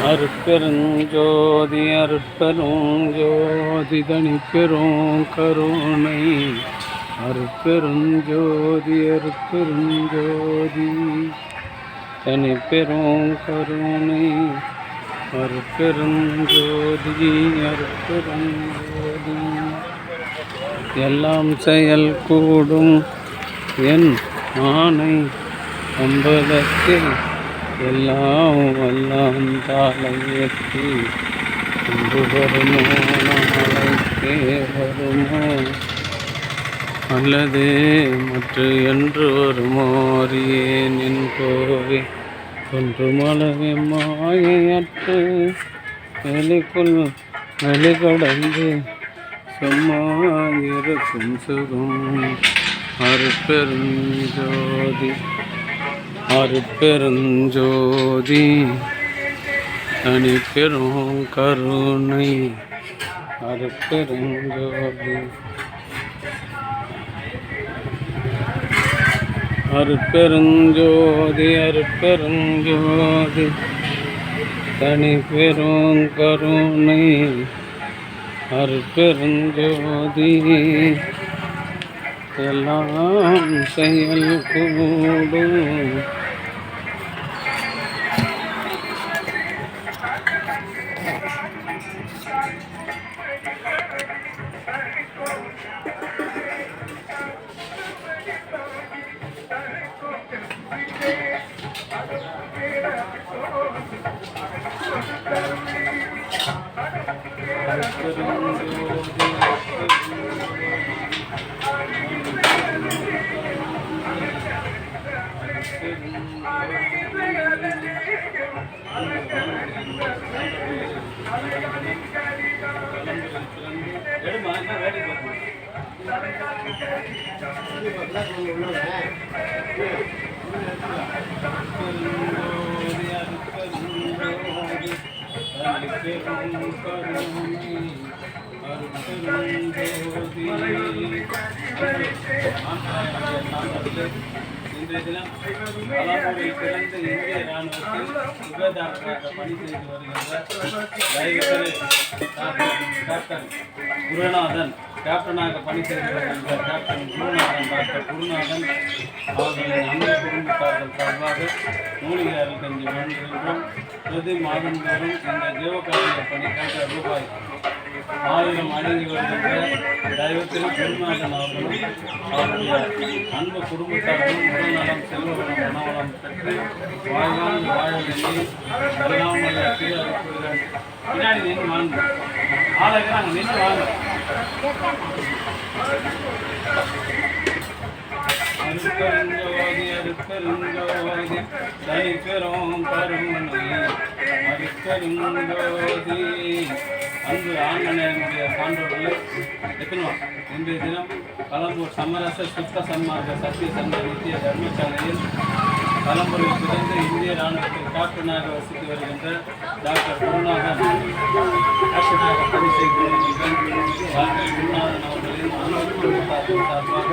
அருட்பெருஞ்சோதி அருட்பெருஞ்சோதி தனிப்பெரும் கருணை அருட்பெருஞ்சோதி அருட்பெருஞ்சோதி தனிப்பெரும் கருணை அருட்பெருஞ்சோதி அருட்பெருஞ்சோதி எல்லாம் செயல் கூடும் என் ஆணை அம்பலத்தில் எல்லாம் வல்லாம் தாளையற்றி கொண்டு வருமோ நாளைக்கே வருமோ அல்லது மற்ற என்று வருமோ அறியேன் என் கோவை தொன்றுமளவே மாயற்று வெளிக்குள் வெளிக்கடந்து சும்மா இருக்கும் சுகம் அருட்பெருஞ்சோதி அருட்பெருஞ்சோதி தனிப்பெரும் கருணை அருட்பெருஞ்சோதி அருட்பெருஞ்சோதி அருட்பெருஞ்சோதி தனிப்பெரும் கருணை அருட்பெருஞ்சோதி எல்லாம் செயல் கூடும் இன்றைய தினம் பலாமூரில் பிறந்த இந்திய இராணுவத்தில் சுகாதாரமாக பணி செய்து வருகின்ற டாக்டர் குருநாதன் கேப்டனாக பணி செய்து வருகின்ற டாக்டர் குருநாதன் அவர்களின் அன்பு குடும்பத்தார்கள் சார்பாக மூலிகை அருள்கஞ்சி வழங்குகின்றோம். பிரதி மாதந்தோறும் இந்த ஜீவகாரிய பணிக்காக ரூபாய் 1000 அடங்கி வருகின்ற தெய்வத்தின் குருநாதன் அவர்களும் அவருடைய அன்பு குடும்பத்தார்களும் உடல்நலம் செல்வவளம் மனவளம் பெற்று வாழ்வான் வாழ எண்ணி எல்லாம் பின்னாடி நின்று வாங்க ஆளுகிறாங்க நின்று வாங்க. அருட்பெருஞ்சோதி அருட்பெருஞ்சோதி தனிப்பெரும் கருணை அருட்பெருஞ்சோதி அன்பு ஆண்மனையனுடைய சான்றோர்களை எத்தனுவா இன்றைய தினம் கலம்பூர் சமரச சுத்த சன்மார்க்க சத்திய சங்க நித்திய தர்மசாலையில் கலம்பூரில் பிறந்த இந்திய இராணுவத்தில் கேப்டனாக வசித்து வருகின்ற டாக்டர் குருநாதன் கேப்டனாக பணி செய்து வருகின்ற டாக்டர் குருநாதன் அவர்களின் அன்பு குடும்பத்தார்கள் சார்பாக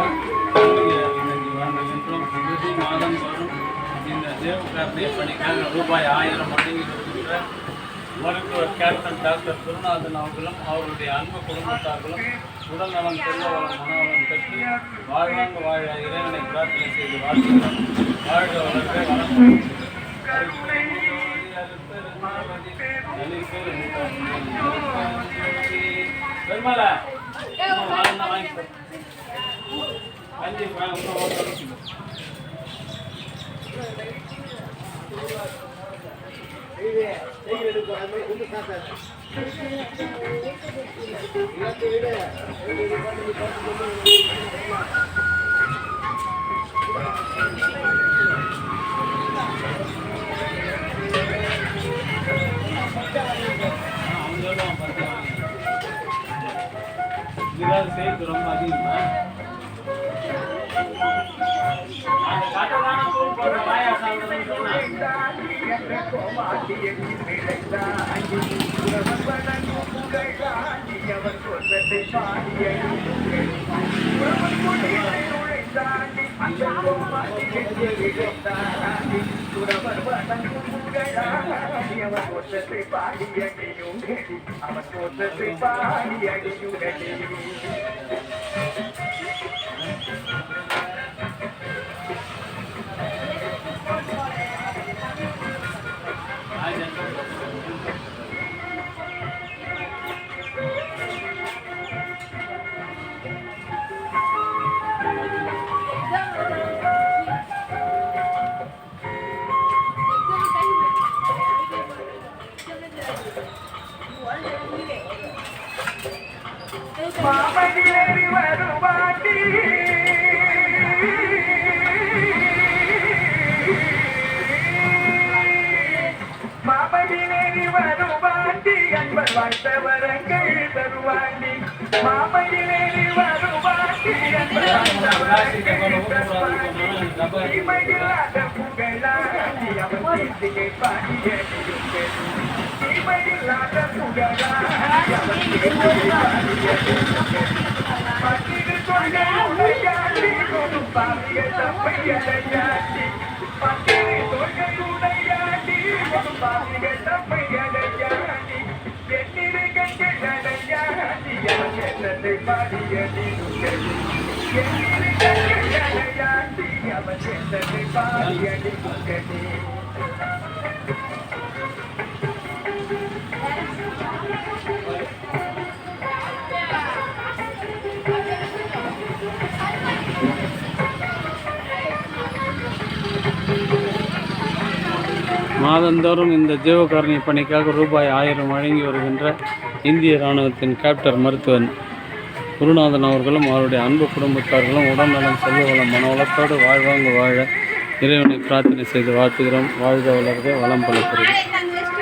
வழங்குகின்றோம். இறுதி மாதம் தோறும் இந்த தேவகாரிய பணிக்காக ரூபாய் 1000 வழங்கி வருகின்ற மருத்துவர் கேப்டன் டாக்டர் குருநாதன் அவர்களும் அவருடைய அன்பு குடும்பத்தார்களும் உடல் நலம் செல்வவளம் மனவளம் பெற்று வாழ்வாங்க வாழ இறைவனை பிரார்த்தனை செய்து வாழ்கிறோம். வாழ்க வளர்க வளம் பெருமாளா வாங்கிக்கோ கஞ்சி இதெல்லாம் சேர்த்து ரொம்ப அதிகமா Thank you. அவன் தோற்றத்தை பாடிய நீயுங்கடி அவன் தோற்றத்தை பாடிய நீயுங்கடி மாமடியேறி வருவாண்டி மாமடியேறி வருவாண்டி அன்பர் வாழ்த்த வரங்கள் தருவாண்டி மாமடியேறி வருவாண்டி அன்பர் வாழ்த்த வரங்கள் தருவாண்டி இமையில்லாத புகழாண்டி அவன் கீர்த்தியை பாடிய இமையில்லாத புகழாண்டி அவன் கீர்த்தியை பாடிய பத்திரு தொகை உடையாண்டி கொடும் பாவிகள் தப்பையடையாண்டி பத்திரு தொகை உடையாண்டி கொடும் பாவிகள் தப்பையடையாண்டி எண்ணிரு கண்கள் அடையாண்டி அவன் எண்ணத்தை பாடிய நீருங்கடி எண்ணிரு கண்கள் அடையாண்டி அவன் எண்ணத்தை பாடிய நீருங்கடி மாதந்தோறும் இந்த ஜீவகாருண்ய பணிக்காக ரூபாய் 1000 வழங்கி வருகின்ற இந்திய இராணுவத்தின் கேப்டன் மருத்துவன் குருநாதன் அவர்களும் அவருடைய அன்பு குடும்பத்தார்களும் உடல்நலம் செல்வவளம் மனவளத்தோடு வாழ்வாங்க வாழ இறைவனை பிரார்த்தனை செய்து வாழ்த்துகிறோம். வாழ்க வளர்க வளம் பலப்பெறுக.